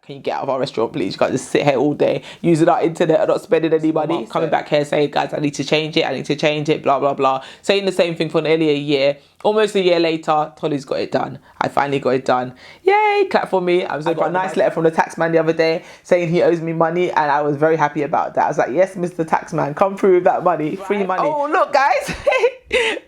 can you get out of our restaurant, please? You can't just sit here all day using our internet and not spending any money. Coming back here saying, guys, I need to change it, blah, blah, blah. Saying the same thing for nearly a year. Almost a year later, Tolly's got it done. I finally got it done. Yay, clap for me. I got a nice letter from the taxman the other day saying he owes me money, and I was very happy about that. I was like, yes, Mr. Taxman, come through with that money, free money. Oh, look, guys.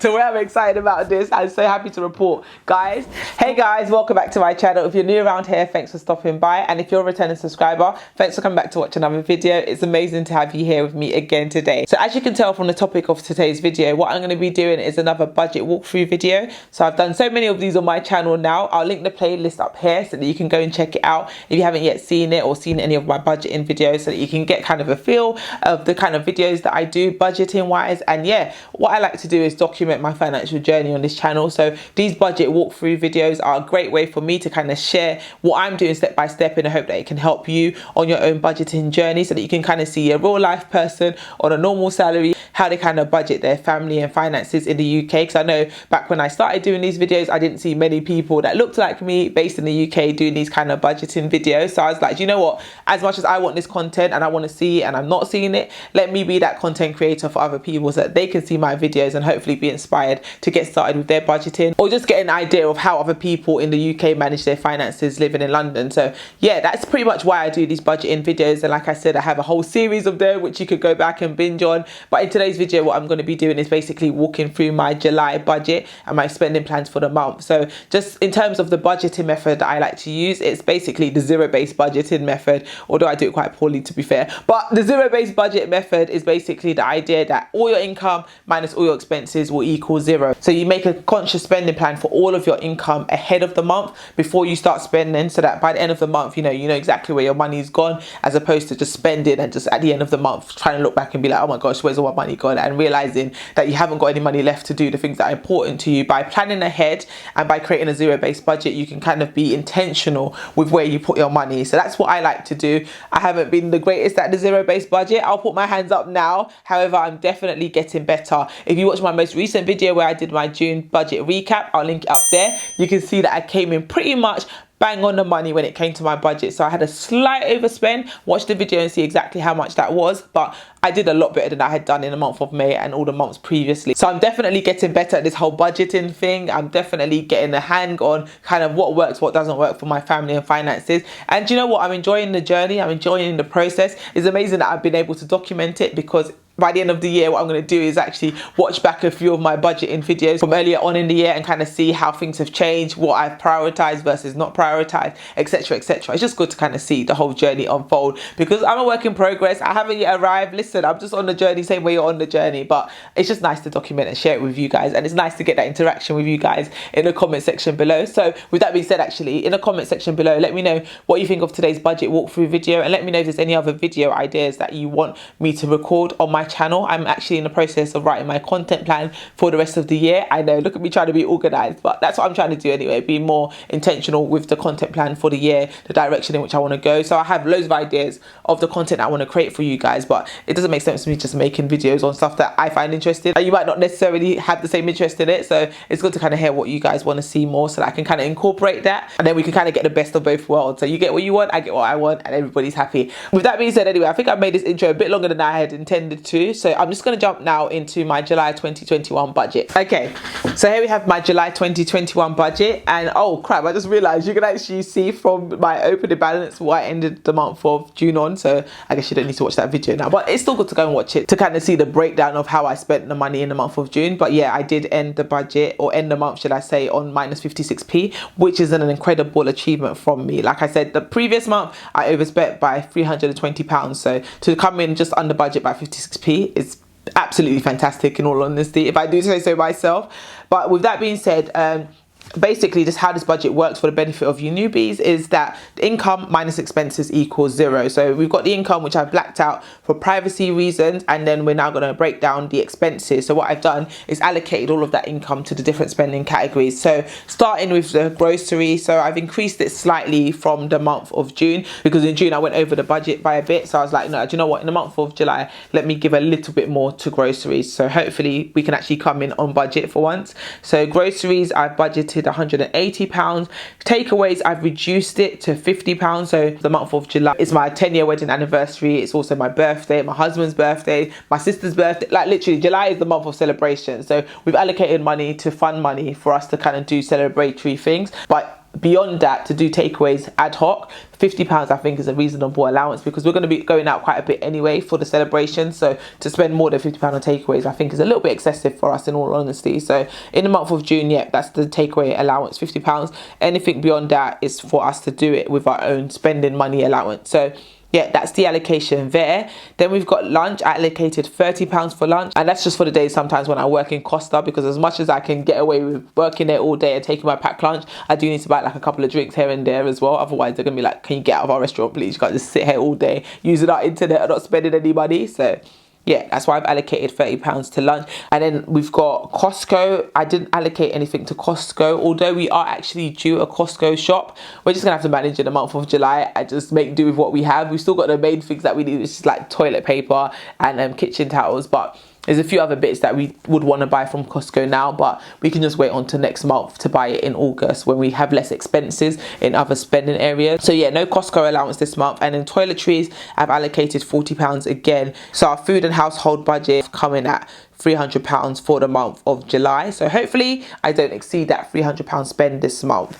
To where I'm excited about this, I'm so happy to report, guys. Hey guys, welcome back to my channel. If you're new around here, thanks for stopping by, and if you're a returning subscriber, thanks for coming back to watch another video. It's amazing to have you here with me again today. So as you can tell from the topic of today's video, what I'm going to be doing is another budget walkthrough video. So I've done so many of these on my channel now. I'll link the playlist up here so that you can go and check it out if you haven't yet seen it or seen any of my budgeting videos, so that you can get kind of a feel of the kind of videos that I do budgeting wise. And yeah, what I like to do is document my financial journey on this channel. So these budget walkthrough videos are a great way for me to kind of share what I'm doing step by step, in the hope that it can help you on your own budgeting journey, so that you can kind of see a real life person on a normal salary, how they kind of budget their family and finances in the UK. Because I know back when I started doing these videos, I didn't see many people that looked like me based in the UK doing these kind of budgeting videos. So I was like, do you know what, as much as I want this content and I want to see it and I'm not seeing it, let me be that content creator for other people so that they can see my videos and hopefully be inspired to get started with their budgeting, or just get an idea of how other people in the UK manage their finances living in London. So yeah, that's pretty much why I do these budgeting videos. And like I said, I have a whole series of them which you could go back and binge on. But in today's video, what I'm going to be doing is basically walking through my July budget and my spending plans for the month. So just in terms of the budgeting method that I like to use, it's basically the zero-based budgeting method, although I do it quite poorly, to be fair. But the zero-based budget method is basically the idea that all your income minus all your expenses will equal zero. So you make a conscious spending plan for all of your income ahead of the month before you start spending, so that by the end of the month, you know exactly where your money's gone, as opposed to just spending and just at the end of the month trying to look back and be like, oh my gosh, where's all my money gone? And realizing that you haven't got any money left to do the things that are important to you. By planning ahead and by creating a zero-based budget, you can kind of be intentional with where you put your money. So that's what I like to do. I haven't been the greatest at the zero-based budget, I'll put my hands up now. However, I'm definitely getting better. If you watch my most recent video where I did my June budget recap, I'll link it up there. You can see that I came in pretty much bang on the money when it came to my budget. So I had a slight overspend. Watch the video and see exactly how much that was, but I did a lot better than I had done in the month of May and all the months previously. So I'm definitely getting better at this whole budgeting thing. I'm definitely getting the hang on kind of what works, what doesn't work for my family and finances. And you know what, I'm enjoying the journey, I'm enjoying the process. It's amazing that I've been able to document it, because by the end of the year, what I'm going to do is actually watch back a few of my budgeting videos from earlier on in the year and kind of see how things have changed, what I've prioritized versus not prioritized, etc, etc. It's just good to kind of see the whole journey unfold, because I'm a work in progress. I haven't yet arrived. Listen, I'm just on the journey, same way you're on the journey, but it's just nice to document and share it with you guys, and it's nice to get that interaction with you guys in the comment section below. So with that being said, actually, in the comment section below, let me know what you think of today's budget walkthrough video, and let me know if there's any other video ideas that you want me to record on my channel. I'm actually in the process of writing my content plan for the rest of the year. I know, look at me trying to be organized, but that's what I'm trying to do anyway, be more intentional with the content plan for the year, the direction in which I want to go. So I have loads of ideas of the content I want to create for you guys, but it doesn't make sense to me just making videos on stuff that I find interesting and you might not necessarily have the same interest in it. So it's good to kind of hear what you guys want to see more, so that I can kind of incorporate that, and then we can kind of get the best of both worlds. So you get what you want, I get what I want, and everybody's happy. With that being said, anyway, I think I've made this intro a bit longer than I had intended to, so I'm just going to jump now into my July 2021 budget. Okay, so here we have my July 2021 budget, and oh crap, I just realized you can actually see from my opening balance what I ended the month of June on. So I guess you don't need to watch that video now, but it's still good to go and watch it to kind of see the breakdown of how I spent the money in the month of June. But yeah, I did end the budget, or end the month should I say, on minus 56p, which is an incredible achievement from me. Like I said, the previous month I overspent by £320, so to come in just under budget by 56p is absolutely fantastic, in all honesty, if I do say so myself. But with that being said, basically just how this budget works for the benefit of you newbies is that the income minus expenses equals zero. So we've got the income, which I've blacked out for privacy reasons, and then we're now going to break down the expenses. So what I've done is allocated all of that income to the different spending categories. So starting with the grocery, so I've increased it slightly from the month of June, because in June I went over the budget by a bit. So I was like, no, do you know what, in the month of July, let me give a little bit more to groceries, so hopefully we can actually come in on budget for once. So groceries, I've budgeted allocated £180. Takeaways, I've reduced it to £50. So the month of July is my 10-year wedding anniversary. It's also my birthday, my husband's birthday, my sister's birthday. Like literally, July is the month of celebration. So we've allocated money to fund money for us to kind of do celebratory things. But beyond that, to do takeaways ad hoc, £50 I think is a reasonable allowance, because we're going to be going out quite a bit anyway for the celebration. So to spend more than £50 on takeaways I think is a little bit excessive for us, in all honesty. So in the month of June, yeah, that's the takeaway allowance, £50. Anything beyond that is for us to do it with our own spending money allowance. So yeah, that's the allocation there. Then we've got lunch. I allocated £30 for lunch, and that's just for the days sometimes when I work in Costa, because as much as I can get away with working there all day and taking my packed lunch, I do need to buy like a couple of drinks here and there as well. Otherwise they're gonna be like, can you get out of our restaurant please? You can't just sit here all day using our internet and not spending any money. So yeah, that's why I've allocated £30 to lunch. And then we've got Costco. I didn't allocate anything to Costco, although we are actually due a Costco shop. We're just gonna have to manage in the month of July and just make do with what we have. We've still got the main things that we need, which is like toilet paper and kitchen towels, but there's a few other bits that we would want to buy from Costco now, but we can just wait on to next month to buy it in August when we have less expenses in other spending areas. So yeah, no Costco allowance this month. And then toiletries, I've allocated £40 again. So our food and household budget coming at £300 for the month of July. So hopefully I don't exceed that £300 spend this month.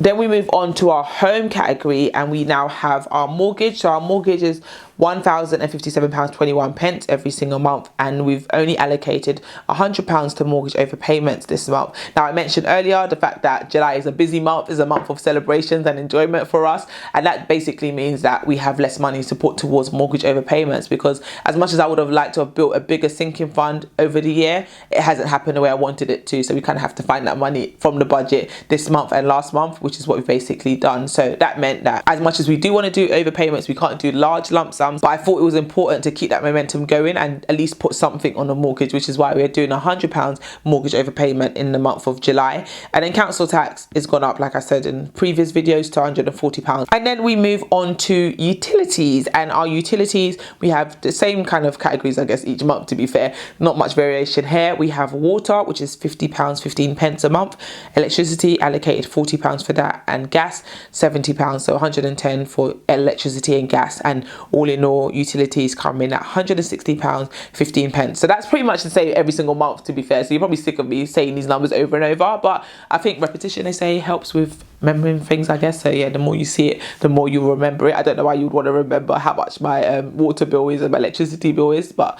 Then we move on to our home category, and we now have our mortgage. So our mortgage is £1,057.21 every single month, and we've only allocated £100 to mortgage overpayments this month. Now I mentioned earlier the fact that July is a busy month, is a month of celebrations and enjoyment for us, and that basically means that we have less money to put towards mortgage overpayments, because as much as I would have liked to have built a bigger sinking fund over the year, it hasn't happened the way I wanted it to. So we kind of have to find that money from the budget this month and last month, which is what we've basically done. So that meant that as much as we do want to do overpayments, we can't do large lump sums, but I thought it was important to keep that momentum going and at least put something on the mortgage, which is why we're doing £100 mortgage overpayment in the month of July. And then council tax is gone up, like I said in previous videos, to £140. And then we move on to utilities, and our utilities, we have the same kind of categories I guess each month, to be fair, not much variation here. We have water, which is £50.15 a month, electricity allocated £40 for that, and gas £70, so £110 for electricity and gas, and all in all utilities come in at £160.15. So that's pretty much the same every single month, to be fair. So you're probably sick of me saying these numbers over and over, but I think repetition, they say, helps with remembering things, I guess. So yeah, the more you see it, the more you remember it. I don't know why you would want to remember how much my water bill is and my electricity bill is, but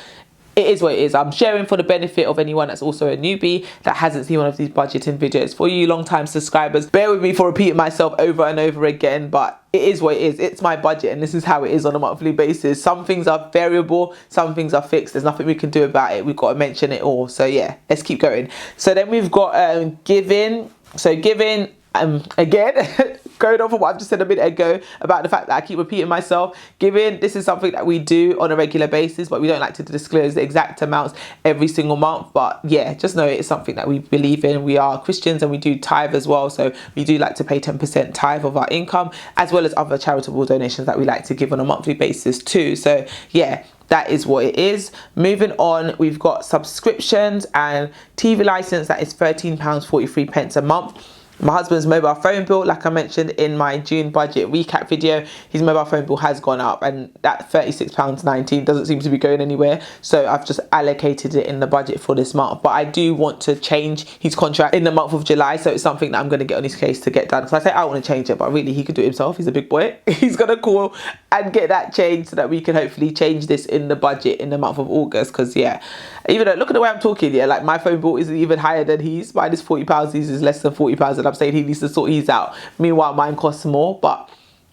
it is what it is. I'm sharing for the benefit of anyone that's also a newbie that hasn't seen one of these budgeting videos. For you long-time subscribers, bear with me for repeating myself over and over again, but it is what it is. It's my budget, and this is how it is on a monthly basis. Some things are variable, some things are fixed. There's nothing we can do about it. We've got to mention it all. So yeah, let's keep going. So then we've got giving. So giving, again, going on from what I've just said a minute ago about the fact that I keep repeating myself, giving, this is something that we do on a regular basis, but we don't like to disclose the exact amounts every single month. But yeah, just know it's something that we believe in. We are Christians and we do tithe as well, so we do like to pay 10% tithe of our income, as well as other charitable donations that we like to give on a monthly basis too. So yeah, that is what it is. Moving on, we've got subscriptions and TV license. That is £13.43 a month. My husband's mobile phone bill, like I mentioned in my June budget recap video, his mobile phone bill has gone up, and that £36.19 doesn't seem to be going anywhere. So I've just allocated it in the budget for this month. But I do want to change his contract in the month of July, so it's something that I'm going to get on his case to get done. Because I say I want to change it, but really he could do it himself. He's a big boy. He's going to call and get that changed so that we can hopefully change this in the budget in the month of August. Because yeah, even though, look at the way I'm talking, yeah, like my phone bill isn't even higher than his. Mine is £40, his is less than £40, and I'm saying he needs to sort his out. Meanwhile, mine costs more, but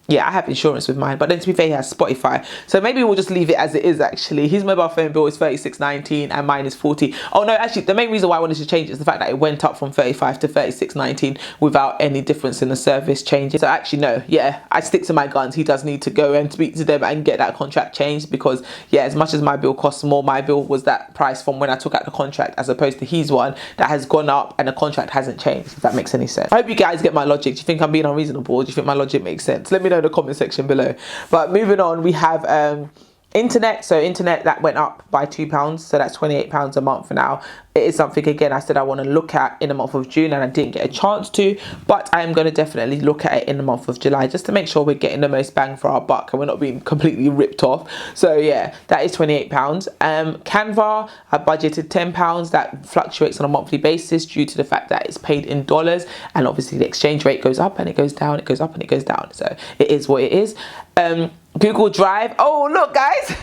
yeah, I have insurance with mine, but then to be fair, he has Spotify. So maybe we'll just leave it as it is actually. His mobile phone bill is £36.19 and mine is £40. Oh no, actually, the main reason why I wanted to change it is the fact that it went up from £35 to £36.19 without any difference in the service changes. So actually, no, yeah, I stick to my guns. He does need to go and speak to them and get that contract changed, because yeah, as much as my bill costs more, my bill was that price from when I took out the contract, as opposed to his one that has gone up and the contract hasn't changed, if that makes any sense. I hope you guys get my logic. Do you think I'm being unreasonable, or do you think my logic makes sense? Let me know in the comment section below. But moving on, we have Internet, so internet that went up by £2, so that's £28 a month for now. It is something, again, I said I want to look at in the month of June and I didn't get a chance to, but I am going to definitely look at it in the month of July just to make sure we're getting the most bang for our buck and we're not being completely ripped off. So yeah, that is £28. Canva, I budgeted £10. That fluctuates on a monthly basis due to the fact that it's paid in dollars, and obviously the exchange rate goes up and it goes down, it goes up and it goes down, so it is what it is. Google Drive, oh look guys,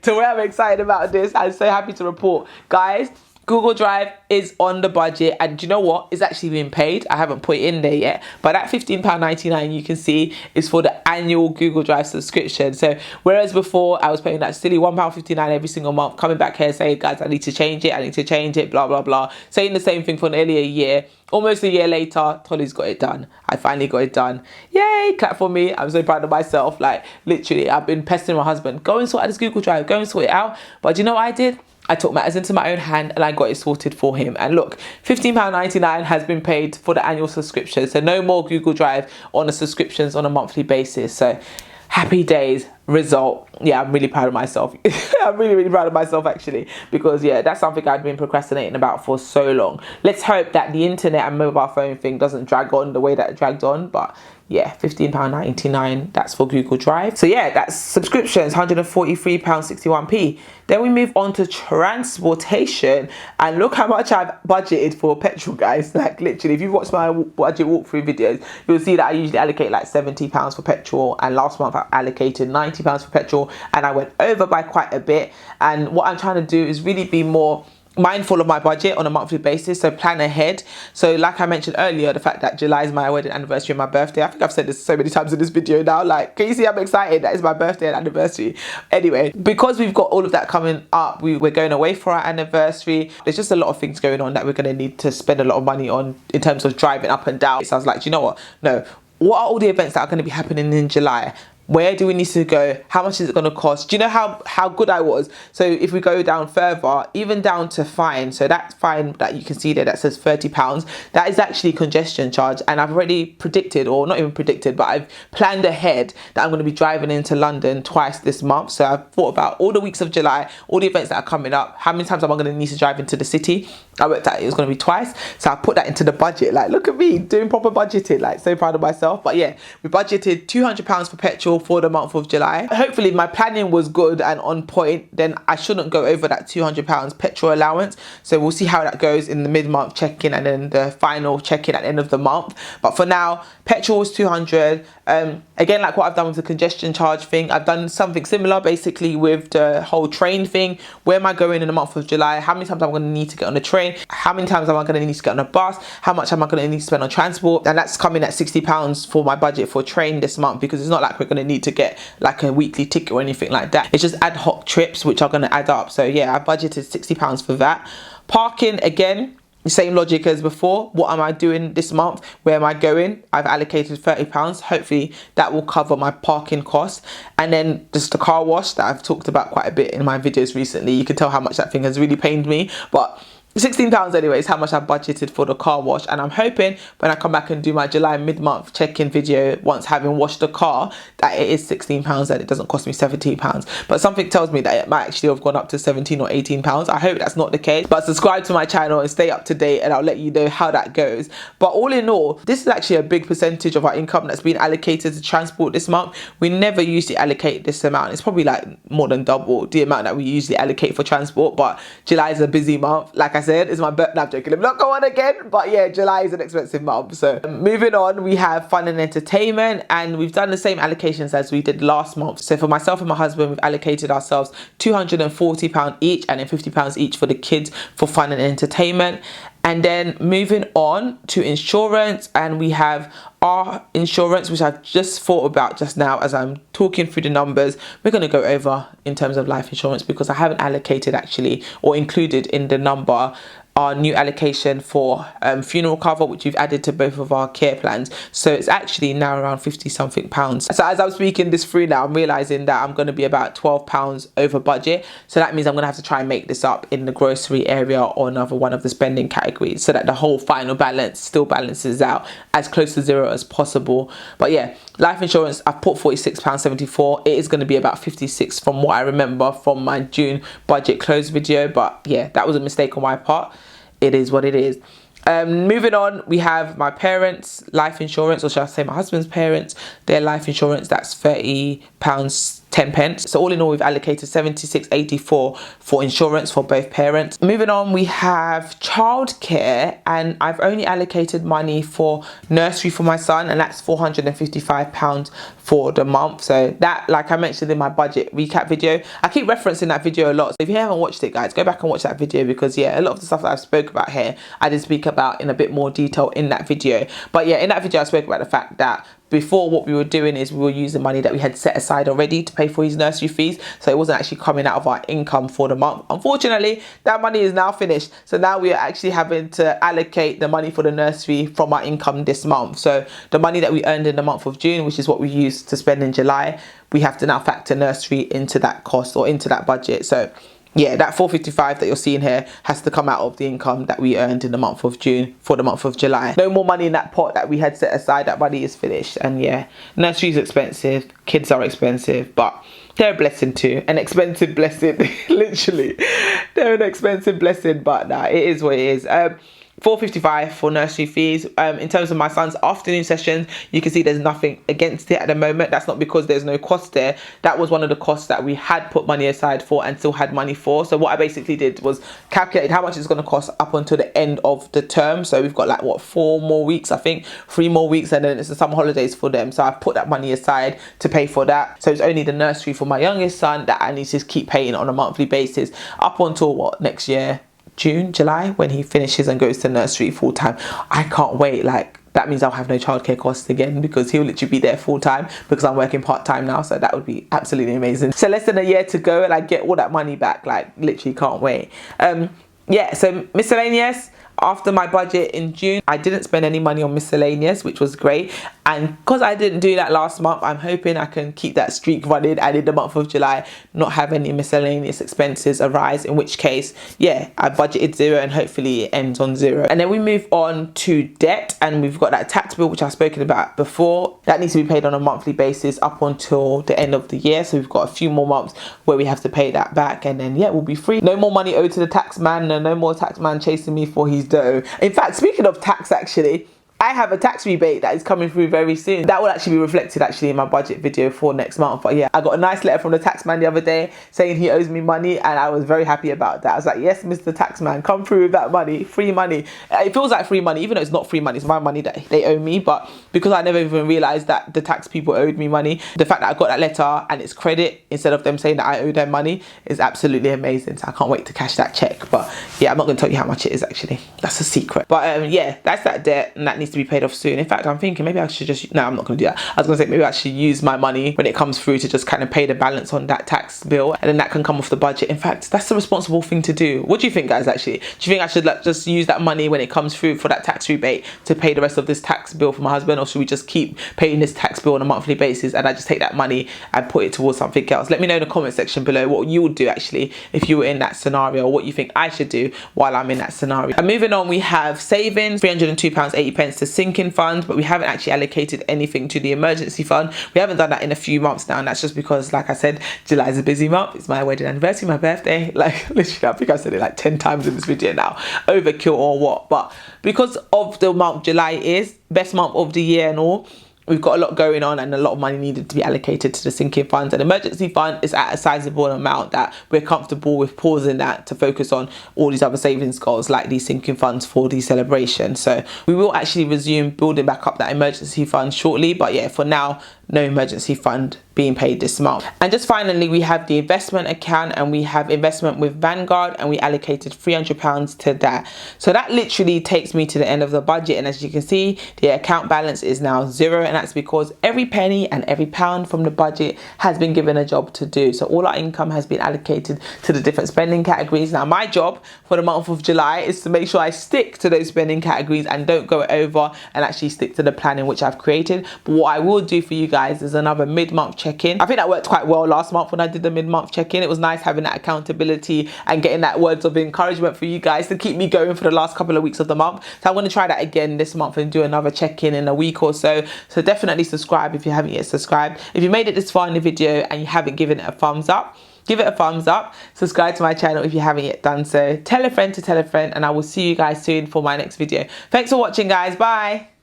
to where I'm excited about this, I'm so happy to report, guys, Google Drive is on the budget, and do you know what? It's actually been paid. I haven't put it in there yet, but that £15.99 you can see is for the annual Google Drive subscription. So whereas before I was paying that silly £1.59 every single month, coming back here saying, guys, I need to change it, blah blah blah, saying the same thing for nearly a year. Almost a year later, Tolly's got it done. I finally got it done. Yay, clap for me. I'm so proud of myself. Like, literally, I've been pestering my husband, go and sort out this Google Drive, go and sort it out. But do you know what I did? I took matters into my own hand and I got it sorted for him. And look, £15.99 has been paid for the annual subscription. So no more Google Drive on the subscriptions on a monthly basis. So happy days. Result, yeah, I'm really proud of myself. I'm really proud of myself actually, because yeah, that's something I've been procrastinating about for so long. Let's hope that the internet and mobile phone thing doesn't drag on the way that it dragged on, but yeah, £15.99, that's for Google Drive. So yeah, that's subscriptions, £143.61p. Then we move on to transportation, and look how much I've budgeted for petrol, guys. Like literally, if you've watched my budget walkthrough videos, you'll see that I usually allocate like £70 for petrol, and last month I allocated £90 for petrol, and I went over by quite a bit. And what I'm trying to do is really be more mindful of my budget on a monthly basis, so plan ahead. So like I mentioned earlier, the fact that July is my wedding anniversary and my birthday, I think I've said this so many times in this video now, like, can you see I'm excited that it's my birthday and anniversary? Anyway, because we've got all of that coming up, we're going away for our anniversary, there's just a lot of things going on that we're going to need to spend a lot of money on in terms of driving up and down. So I was like, do you know what, no, what are all the events that are going to be happening in July? Where do we need to go? How much is it going to cost? Do you know how good I was? So if we go down further, even down to fine, so that fine that you can see there that says £30, that is actually congestion charge. And I've already predicted, or not even predicted, but I've planned ahead that I'm going to be driving into London twice this month. So I've thought about all the weeks of July, all the events that are coming up, how many times am I going to need to drive into the city. I worked out it was going to be twice, so I put that into the budget. Like, look at me doing proper budgeting, like so proud of myself. But yeah, we budgeted £200 for petrol for the month of July. Hopefully my planning was good and on point, then I shouldn't go over that £200 petrol allowance. So we'll see how that goes in the mid-month check-in and then the final check-in at the end of the month. But for now, petrol was 200. Again, like what I've done with the congestion charge thing, I've done something similar basically with the whole train thing. Where am I going in the month of July? How many times am I going to need to get on the train? How many times am I going to need to get on a bus? How much am I going to need to spend on transport? And that's coming at £60 for my budget for train this month, because it's not like we're going to need to get like a weekly ticket or anything like that. It's just ad hoc trips which are going to add up. So yeah, I budgeted £60 for that. Parking, again, same logic as before. What am I doing this month? Where am I going? I've allocated £30. Hopefully that will cover my parking costs. And then just the car wash that I've talked about quite a bit in my videos recently. You can tell how much that thing has really pained me, but £16 anyway is how much I budgeted for the car wash. And I'm hoping when I come back and do my July mid-month check-in video, once having washed the car, that it is £16 and it doesn't cost me £17. But something tells me that it might actually have gone up to £17 or £18. I hope that's not the case. But subscribe to my channel and stay up to date, and I'll let you know how that goes. But all in all, this is actually a big percentage of our income that's been allocated to transport this month. We never usually allocate this amount. It's probably like more than double the amount that we usually allocate for transport. But July is a busy month. Like I said, it's my birthday. No, I'm joking. I'm not going again. But yeah, July is an expensive month. So moving on, we have fun and entertainment, and we've done the same allocations as we did last month. So for myself and my husband, we've allocated ourselves £240 each, and then £50 each for the kids for fun and entertainment. And then moving on to insurance, and we have our insurance, which I've just thought about just now as I'm talking through the numbers. We're going to go over in terms of life insurance because I haven't allocated actually or included in the number our new allocation for funeral cover, which we've added to both of our care plans. So it's actually now around 50 something pounds. So as I'm speaking this through now, I'm realizing that I'm going to be about £12 over budget. So that means I'm going to have to try and make this up in the grocery area or another one of the spending categories, so that the whole final balance still balances out as close to zero narrow as possible. But yeah, life insurance, I've put £46.74. It is going to be about 56 from what I remember from my June budget close video. But yeah, that was a mistake on my part. It is what it is. Moving on, we have my parents' life insurance, or should I say my husband's parents, their life insurance. That's £30.10. So all in all, we've allocated £76.84 for insurance for both parents. Moving on, we have childcare, and I've only allocated money for nursery for my son, and that's £455 for the month. So that, like I mentioned in my budget recap video, I keep referencing that video a lot. So if you haven't watched it, guys, go back and watch that video, because yeah, a lot of the stuff that I've spoke about here, I did speak about in a bit more detail in that video. But yeah, in that video I spoke about the fact that before, what we were doing is we were using money that we had set aside already to pay for his nursery fees, so it wasn't actually coming out of our income for the month. Unfortunately, that money is now finished, so now we are actually having to allocate the money for the nursery from our income this month. So the money that we earned in the month of June, which is what we used to spend in July, we have to now factor nursery into that cost, or into that budget. So yeah, that £455 that you're seeing here has to come out of the income that we earned in the month of June for the month of July. No more money in that pot that we had set aside. That money is finished. And yeah, nursery is expensive, kids are expensive, but they're a blessing too. An expensive blessing. Literally, they're an expensive blessing, but nah, it is what it is. £455 for nursery fees. In terms of my son's afternoon sessions, you can see there's nothing against it at the moment. That's not because there's no cost there. That was one of the costs that we had put money aside for and still had money for. So what I basically did was calculated how much it's going to cost up until the end of the term. So we've got like, what, 4 more weeks, I think, 3 more weeks, and then it's the summer holidays for them. So I put that money aside to pay for that. So it's only the nursery for my youngest son that I need to keep paying on a monthly basis up until what, next year, June, July, when he finishes and goes to nursery full time. I can't wait. Like, that means I'll have no childcare costs again, because he'll literally be there full time, because I'm working part time now. So that would be absolutely amazing. So less than a year to go and I get all that money back. Like, literally can't wait. Yeah, so miscellaneous. After my budget in June, I didn't spend any money on miscellaneous, which was great. And because I didn't do that last month, I'm hoping I can keep that streak running and in the month of July not have any miscellaneous expenses arise, in which case, yeah, I budgeted 0 and hopefully it ends on 0. And then we move on to debt, and we've got that tax bill, which I've spoken about before. That needs to be paid on a monthly basis up until the end of the year. So we've got a few more months where we have to pay that back, and then yeah, we'll be free. No more money owed to the tax man, and no more tax man chasing me for his dough. In fact, speaking of tax, actually, I have a tax rebate that is coming through very soon. That will actually be reflected actually in my budget video for next month. But yeah, I got a nice letter from the tax man the other day saying he owes me money, and I was very happy about that. I was like, yes, Mr. Taxman, come through with that money, free money. It feels like free money, even though it's not free money, it's my money that they owe me. But because I never even realized that the tax people owed me money, the fact that I got that letter and it's credit instead of them saying that I owe them money is absolutely amazing. So I can't wait to cash that check. But yeah, I'm not going to tell you how much it is actually. That's a secret. But yeah, that's that debt, and that needs to be paid off soon. In fact, I'm thinking maybe I should just, no, I'm not going to do that. I was going to say maybe I should use my money when it comes through to just kind of pay the balance on that tax bill, and then that can come off the budget. In fact, that's the responsible thing to do. What do you think, guys, actually? Do you think I should like just use that money when it comes through for that tax rebate to pay the rest of this tax bill for my husband, or should we just keep paying this tax bill on a monthly basis and I just take that money and put it towards something else? Let me know in the comment section below what you would do actually if you were in that scenario, or what you think I should do while I'm in that scenario. And moving on, we have savings, £302.80 to sinking fund, but we haven't actually allocated anything to the emergency fund. We haven't done that in a few months now, and that's just because, like I said, July is a busy month. It's my wedding anniversary, my birthday. Like, literally, I think I said it like 10 times in this video now. Overkill or what? But because of the month July is best month of the year and all, we've got a lot going on and a lot of money needed to be allocated to the sinking funds. And emergency fund is at a sizable amount that we're comfortable with pausing that to focus on all these other savings goals, like these sinking funds for these celebrations. So we will actually resume building back up that emergency fund shortly. But yeah, for now, no emergency fund being paid this month. And just finally, we have the investment account, and we have investment with Vanguard, and we allocated £300 to that. So that literally takes me to the end of the budget, and as you can see, the account balance is now 0, and that's because every penny and every pound from the budget has been given a job to do. So all our income has been allocated to the different spending categories. Now my job for the month of July is to make sure I stick to those spending categories and don't go over, and actually stick to the plan in which I've created. But what I will do for you guys guys is another mid-month check-in. I think that worked quite well last month when I did the mid-month check-in. It was nice having that accountability and getting that words of encouragement for you guys to keep me going for the last couple of weeks of the month. So I'm going to try that again this month and do another check-in in a week or so. So definitely subscribe if you haven't yet subscribed. If you made it this far in the video and you haven't given it a thumbs up, give it a thumbs up. Subscribe to my channel if you haven't yet done so. Tell a friend to tell a friend, and I will see you guys soon for my next video. Thanks for watching, guys. Bye.